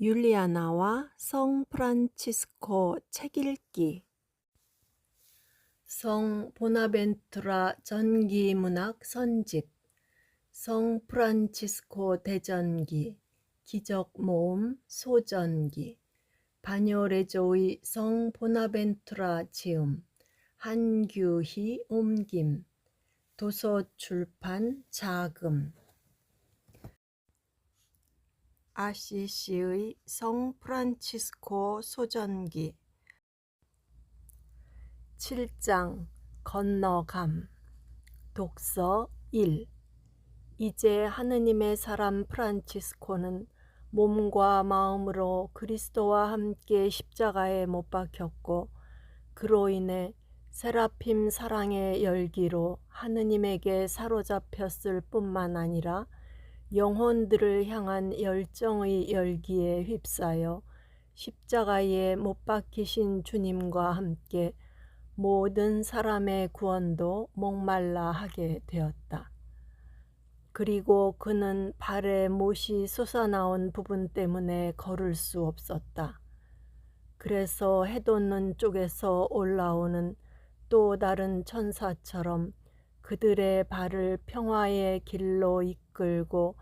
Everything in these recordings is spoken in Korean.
율리아나와 성 프란치스코 책 읽기. 성 보나벤투라 전기문학 선집, 성 프란치스코 대전기, 기적모음 소전기, 바뇨레조의 성 보나벤투라 지음, 한규희 옮김, 도서출판 자금. 아시시의 성 프란치스코 소전기 7장 건너감. 독서 1. 이제 하느님의 사람 프란치스코는 몸과 마음으로 그리스도와 함께 십자가에 못 박혔고, 그로 인해 세라핌 사랑의 열기로 하느님에게 사로잡혔을 뿐만 아니라 영혼들을 향한 열정의 열기에 휩싸여 십자가에 못 박히신 주님과 함께 모든 사람의 구원도 목말라 하게 되었다. 그리고 그는 발에 못이 솟아나온 부분 때문에 걸을 수 없었다. 그래서 해돋는 쪽에서 올라오는 또 다른 천사처럼 그들의 발을 평화의 길로 이끌고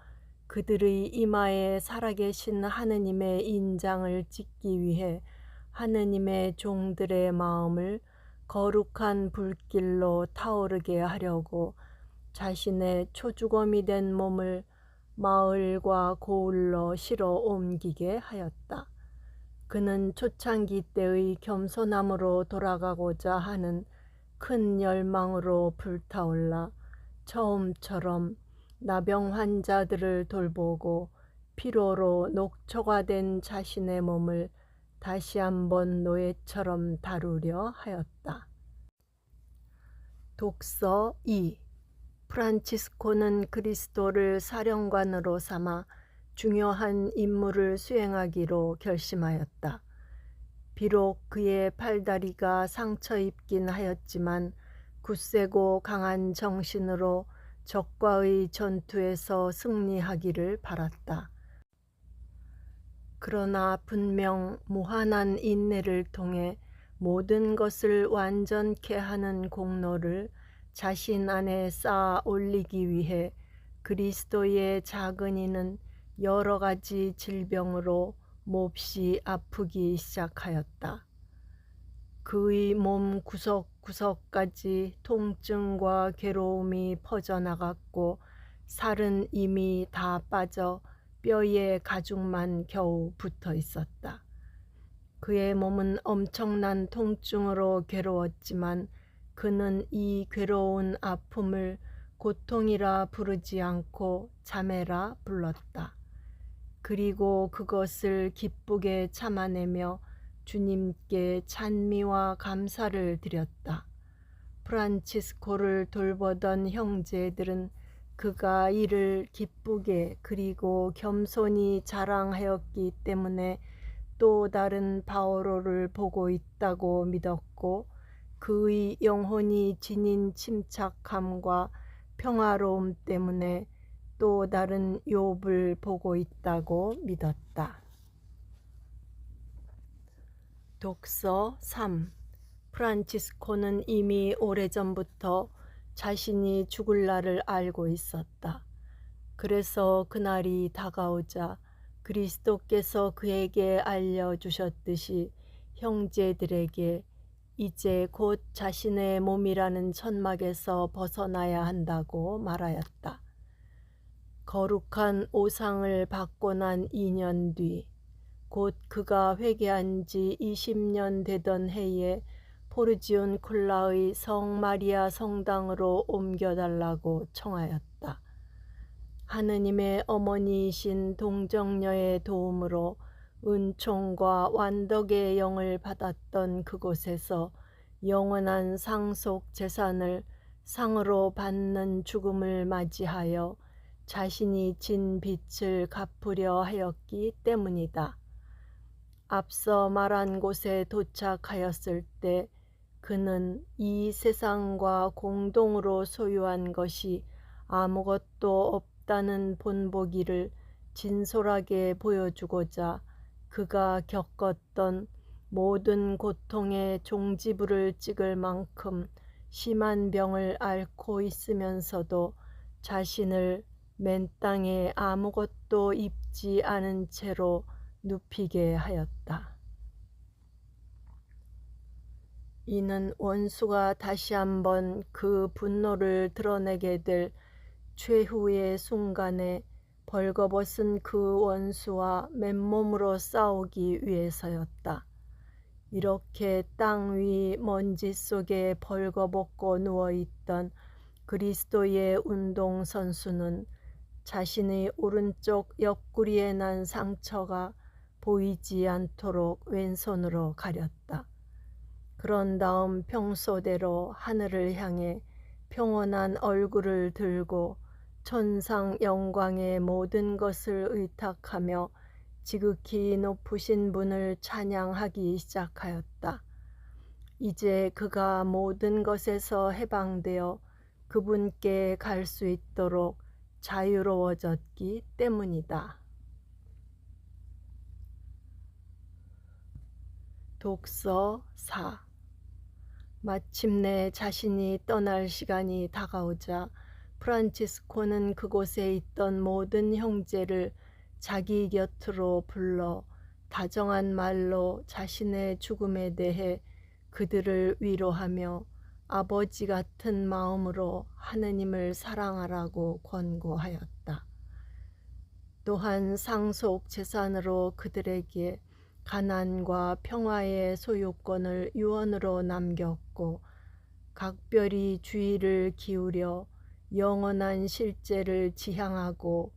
그들의 이마에 살아계신 하느님의 인장을 찍기 위해 하느님의 종들의 마음을 거룩한 불길로 타오르게 하려고 자신의 초주검이 된 몸을 마을과 고을로 실어 옮기게 하였다. 그는 초창기 때의 겸손함으로 돌아가고자 하는 큰 열망으로 불타올라 처음처럼 나병 환자들을 돌보고 피로로 녹초가 된 자신의 몸을 다시 한번 노예처럼 다루려 하였다. 독서 2. 프란치스코는 그리스도를 사령관으로 삼아 중요한 임무를 수행하기로 결심하였다. 비록 그의 팔다리가 상처 입긴 하였지만 굳세고 강한 정신으로 적과의 전투에서 승리하기를 바랐다. 그러나 분명 무한한 인내를 통해 모든 것을 완전케 하는 공로를 자신 안에 쌓아 올리기 위해 그리스도의 작은 이는 여러 가지 질병으로 몹시 아프기 시작하였다. 그의 몸 구석구석까지 통증과 괴로움이 퍼져나갔고 살은 이미 다 빠져 뼈에 가죽만 겨우 붙어 있었다. 그의 몸은 엄청난 통증으로 괴로웠지만 그는 이 괴로운 아픔을 고통이라 부르지 않고 자매라 불렀다. 그리고 그것을 기쁘게 참아내며 주님께 찬미와 감사를 드렸다. 프란치스코를 돌보던 형제들은 그가 이를 기쁘게 그리고 겸손히 자랑하였기 때문에 또 다른 바오로를 보고 있다고 믿었고, 그의 영혼이 지닌 침착함과 평화로움 때문에 또 다른 욥을 보고 있다고 믿었다. 독서 3. 프란치스코는 이미 오래전부터 자신이 죽을 날을 알고 있었다. 그래서 그날이 다가오자 그리스도께서 그에게 알려주셨듯이 형제들에게 이제 곧 자신의 몸이라는 천막에서 벗어나야 한다고 말하였다. 거룩한 오상을 받고 난 2년 뒤, 곧 그가 회개한 지 20년 되던 해에 포르지온 콜라의 성 마리아 성당으로 옮겨달라고 청하였다. 하느님의 어머니이신 동정녀의 도움으로 은총과 완덕의 영을 받았던 그곳에서 영원한 상속 재산을 상으로 받는 죽음을 맞이하여 자신이 진 빚을 갚으려 하였기 때문이다. 앞서 말한 곳에 도착하였을 때 그는 이 세상과 공동으로 소유한 것이 아무것도 없다는 본보기를 진솔하게 보여주고자 그가 겪었던 모든 고통의 종지부를 찍을 만큼 심한 병을 앓고 있으면서도 자신을 맨 땅에 아무것도 입지 않은 채로 눕히게 하였다. 이는 원수가 다시 한번 그 분노를 드러내게 될 최후의 순간에 벌거벗은 그 원수와 맨몸으로 싸우기 위해서였다. 이렇게 땅 위 먼지 속에 벌거벗고 누워있던 그리스도의 운동선수는 자신의 오른쪽 옆구리에 난 상처가 보이지 않도록 왼손으로 가렸다. 그런 다음 평소대로 하늘을 향해 평온한 얼굴을 들고 천상 영광의 모든 것을 의탁하며 지극히 높으신 분을 찬양하기 시작하였다. 이제 그가 모든 것에서 해방되어 그분께 갈 수 있도록 자유로워졌기 때문이다. 독서 4. 마침내 자신이 떠날 시간이 다가오자 프란치스코는 그곳에 있던 모든 형제를 자기 곁으로 불러 다정한 말로 자신의 죽음에 대해 그들을 위로하며 아버지 같은 마음으로 하느님을 사랑하라고 권고하였다. 또한 상속 재산으로 그들에게 가난과 평화의 소유권을 유언으로 남겼고 각별히 주의를 기울여 영원한 실제를 지향하고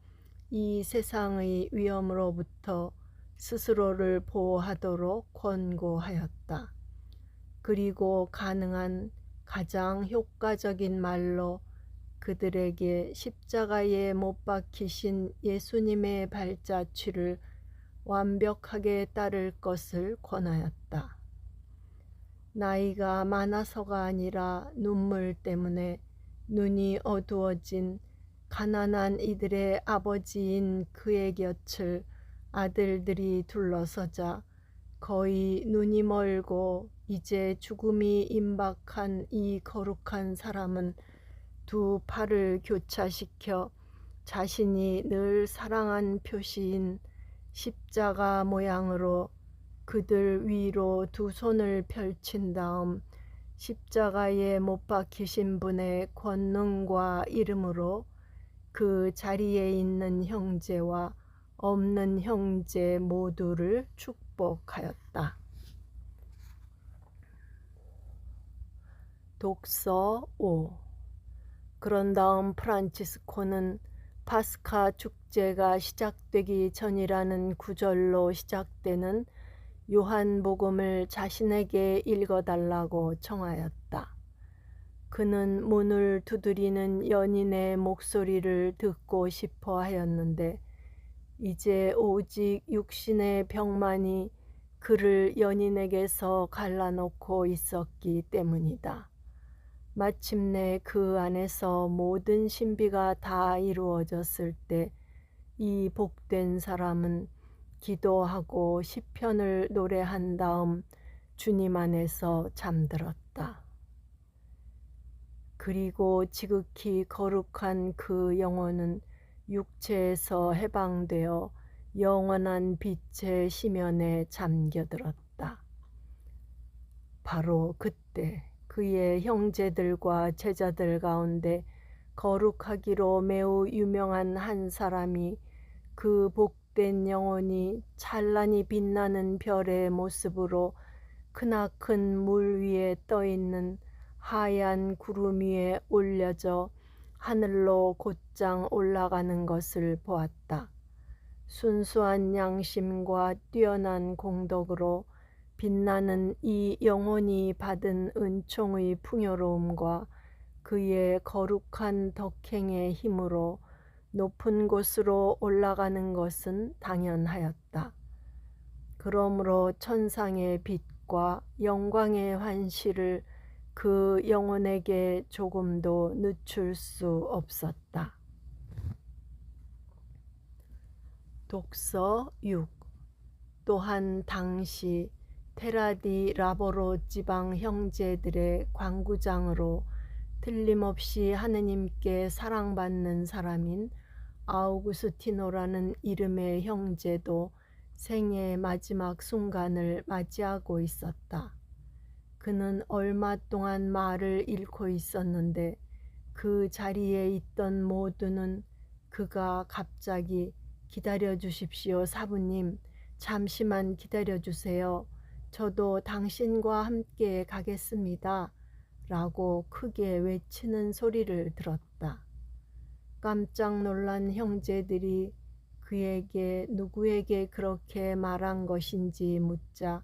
이 세상의 위험으로부터 스스로를 보호하도록 권고하였다. 그리고 가능한 가장 효과적인 말로 그들에게 십자가에 못 박히신 예수님의 발자취를 완벽하게 따를 것을 권하였다. 나이가 많아서가 아니라 눈물 때문에 눈이 어두워진 가난한 이들의 아버지인 그의 곁을 아들들이 둘러서자 거의 눈이 멀고 이제 죽음이 임박한 이 거룩한 사람은 두 팔을 교차시켜 자신이 늘 사랑한 표시인 십자가 모양으로 그들 위로 두 손을 펼친 다음 십자가에 못 박히신 분의 권능과 이름으로 그 자리에 있는 형제와 없는 형제 모두를 축복하였다. 독서 5. 그런 다음 프란치스코는 파스카 축제가 시작되기 전이라는 구절로 시작되는 요한복음을 자신에게 읽어달라고 청하였다. 그는 문을 두드리는 연인의 목소리를 듣고 싶어 하였는데 이제 오직 육신의 병만이 그를 연인에게서 갈라놓고 있었기 때문이다. 마침내 그 안에서 모든 신비가 다 이루어졌을 때 이 복된 사람은 기도하고 시편을 노래한 다음 주님 안에서 잠들었다. 그리고 지극히 거룩한 그 영혼은 육체에서 해방되어 영원한 빛의 시면에 잠겨들었다. 바로 그때 그의 형제들과 제자들 가운데 거룩하기로 매우 유명한 한 사람이 그 복된 영혼이 찬란히 빛나는 별의 모습으로 크나큰 물 위에 떠있는 하얀 구름 위에 올려져 하늘로 곧장 올라가는 것을 보았다. 순수한 양심과 뛰어난 공덕으로 빛나는 이 영혼이 받은 은총의 풍요로움과 그의 거룩한 덕행의 힘으로 높은 곳으로 올라가는 것은 당연하였다. 그러므로 천상의 빛과 영광의 환시를 그 영혼에게 조금도 늦출 수 없었다. 독서 6. 또한 당시 테라디 라보로 지방 형제들의 관구장으로 틀림없이 하느님께 사랑받는 사람인 아우구스티노라는 이름의 형제도 생애의 마지막 순간을 맞이하고 있었다. 그는 얼마 동안 말을 잃고 있었는데 그 자리에 있던 모두는 그가 갑자기 기다려 주십시오, 사부님. 잠시만 기다려 주세요. 저도 당신과 함께 가겠습니다. 라고 크게 외치는 소리를 들었다. 깜짝 놀란 형제들이 그에게 누구에게 그렇게 말한 것인지 묻자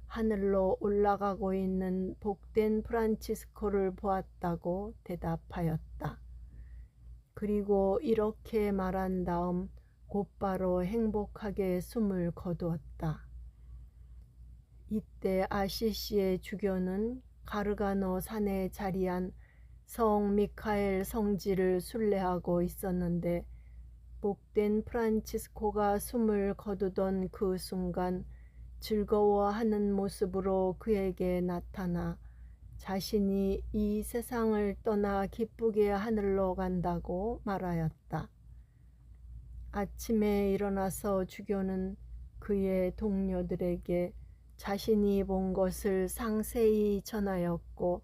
하늘로 올라가고 있는 복된 프란치스코를 보았다고 대답하였다. 그리고 이렇게 말한 다음 곧바로 행복하게 숨을 거두었다. 이때 아시시의 주교는 가르가노 산에 자리한 성 미카엘 성지를 순례하고 있었는데 복된 프란치스코가 숨을 거두던 그 순간 즐거워하는 모습으로 그에게 나타나 자신이 이 세상을 떠나 기쁘게 하늘로 간다고 말하였다. 아침에 일어나서 주교는 그의 동료들에게 자신이 본 것을 상세히 전하였고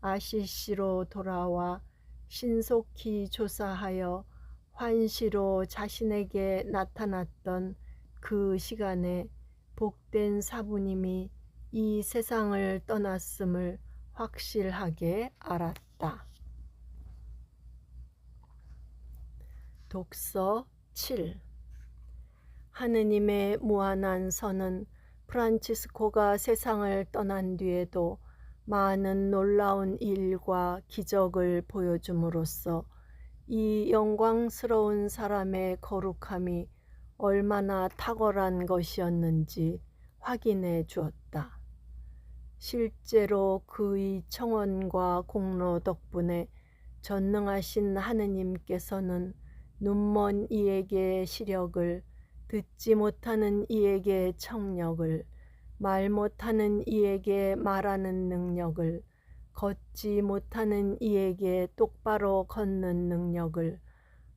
아시시로 돌아와 신속히 조사하여 환시로 자신에게 나타났던 그 시간에 복된 사부님이 이 세상을 떠났음을 확실하게 알았다. 독서 7. 하느님의 무한한 선은 프란치스코가 세상을 떠난 뒤에도 많은 놀라운 일과 기적을 보여줌으로써 이 영광스러운 사람의 거룩함이 얼마나 탁월한 것이었는지 확인해 주었다. 실제로 그의 청원과 공로 덕분에 전능하신 하느님께서는 눈먼 이에게 시력을, 듣지 못하는 이에게 청력을, 말 못하는 이에게 말하는 능력을, 걷지 못하는 이에게 똑바로 걷는 능력을,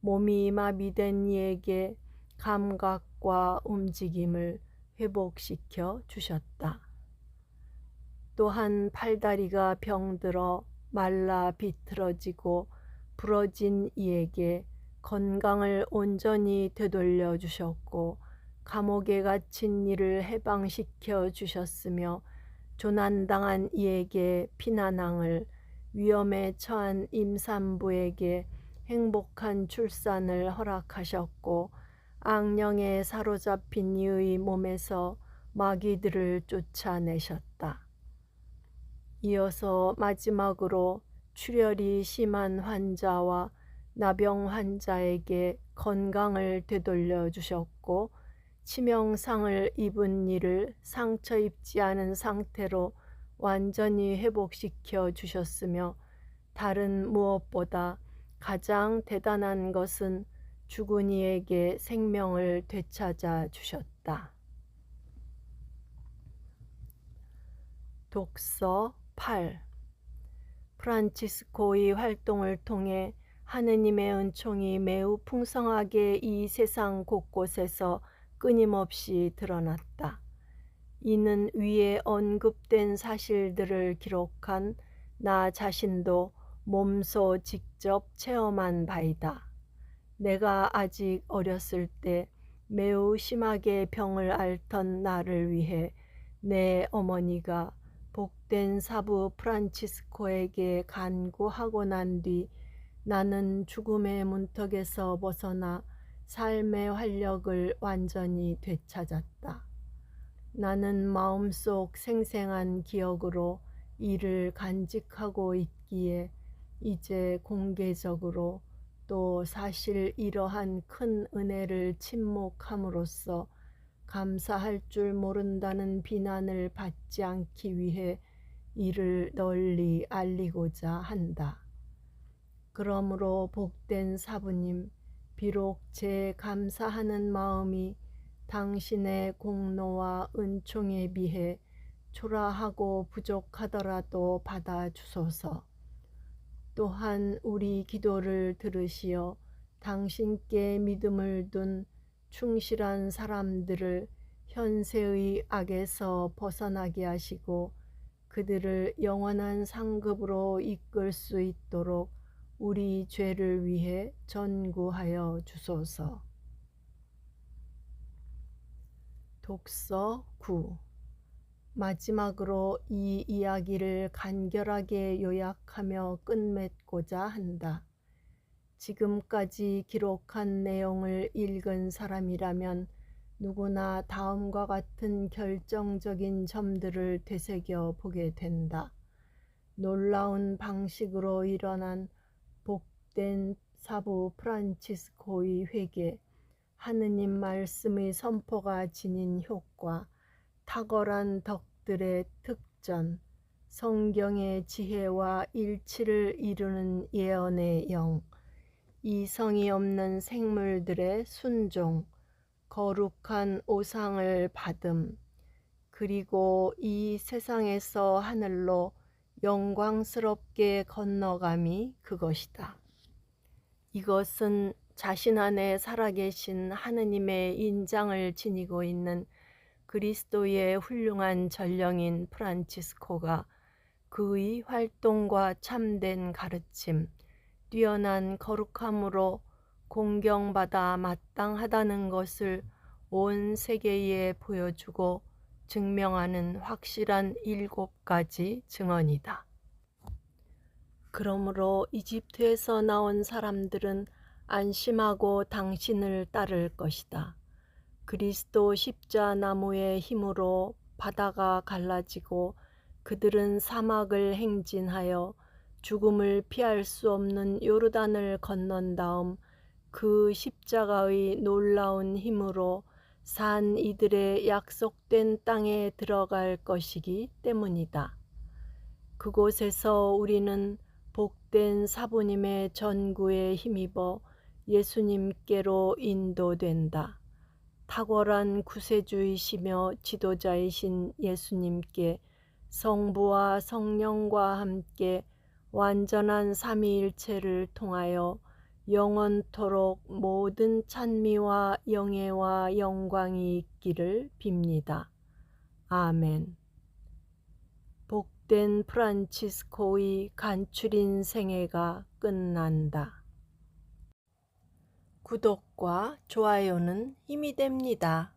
몸이 마비된 이에게 감각과 움직임을 회복시켜 주셨다. 또한 팔다리가 병들어 말라 비틀어지고 부러진 이에게 건강을 온전히 되돌려 주셨고 감옥에 갇힌 이를 해방시켜 주셨으며 조난당한 이에게 피난항을, 위험에 처한 임산부에게 행복한 출산을 허락하셨고 악령에 사로잡힌 이의 몸에서 마귀들을 쫓아내셨다. 이어서 마지막으로 출혈이 심한 환자와 나병 환자에게 건강을 되돌려 주셨고 치명상을 입은 이를 상처 입지 않은 상태로 완전히 회복시켜 주셨으며 다른 무엇보다 가장 대단한 것은 죽은 이에게 생명을 되찾아 주셨다. 독서 8. 프란치스코의 활동을 통해 하느님의 은총이 매우 풍성하게 이 세상 곳곳에서 끊임없이 드러났다. 이는 위에 언급된 사실들을 기록한 나 자신도 몸소 직접 체험한 바이다. 내가 아직 어렸을 때 매우 심하게 병을 앓던 나를 위해 내 어머니가 복된 사부 프란치스코에게 간구하고 난 뒤 나는 죽음의 문턱에서 벗어나 삶의 활력을 완전히 되찾았다. 나는 마음속 생생한 기억으로 이를 간직하고 있기에 이제 공개적으로 또 사실 이러한 큰 은혜를 침묵함으로써 감사할 줄 모른다는 비난을 받지 않기 위해 이를 널리 알리고자 한다. 그러므로 복된 사부님, 비록 제 감사하는 마음이 당신의 공로와 은총에 비해 초라하고 부족하더라도 받아주소서. 또한 우리 기도를 들으시어 당신께 믿음을 둔 충실한 사람들을 현세의 악에서 벗어나게 하시고 그들을 영원한 상급으로 이끌 수 있도록 우리 죄를 위해 전구하여 주소서. 독서 9. 마지막으로 이 이야기를 간결하게 요약하며 끝맺고자 한다. 지금까지 기록한 내용을 읽은 사람이라면 누구나 다음과 같은 결정적인 점들을 되새겨 보게 된다. 놀라운 방식으로 일어난 복된 사부 프란치스코의 회개, 하느님 말씀의 선포가 지닌 효과, 탁월한 덕들의 특전, 성경의 지혜와 일치를 이루는 예언의 영, 이성이 없는 생물들의 순종, 거룩한 오상을 받음, 그리고 이 세상에서 하늘로 영광스럽게 건너감이 그것이다. 이것은 자신 안에 살아계신 하느님의 인장을 지니고 있는 그리스도의 훌륭한 전령인 프란치스코가 그의 활동과 참된 가르침, 뛰어난 거룩함으로 공경받아 마땅하다는 것을 온 세계에 보여주고 증명하는 확실한 7가지 증언이다. 그러므로 이집트에서 나온 사람들은 안심하고 당신을 따를 것이다. 그리스도 십자나무의 힘으로 바다가 갈라지고 그들은 사막을 행진하여 죽음을 피할 수 없는 요르단을 건넌 다음 그 십자가의 놀라운 힘으로 산 이들의 약속된 땅에 들어갈 것이기 때문이다. 그곳에서 우리는 복된 사부님의 전구에 힘입어 예수님께로 인도된다. 탁월한 구세주이시며 지도자이신 예수님께 성부와 성령과 함께 완전한 삼위일체를 통하여 영원토록 모든 찬미와 영예와 영광이 있기를 빕니다. 아멘. 복된 프란치스코의 간추린 생애가 끝난다. 구독과 좋아요는 힘이 됩니다.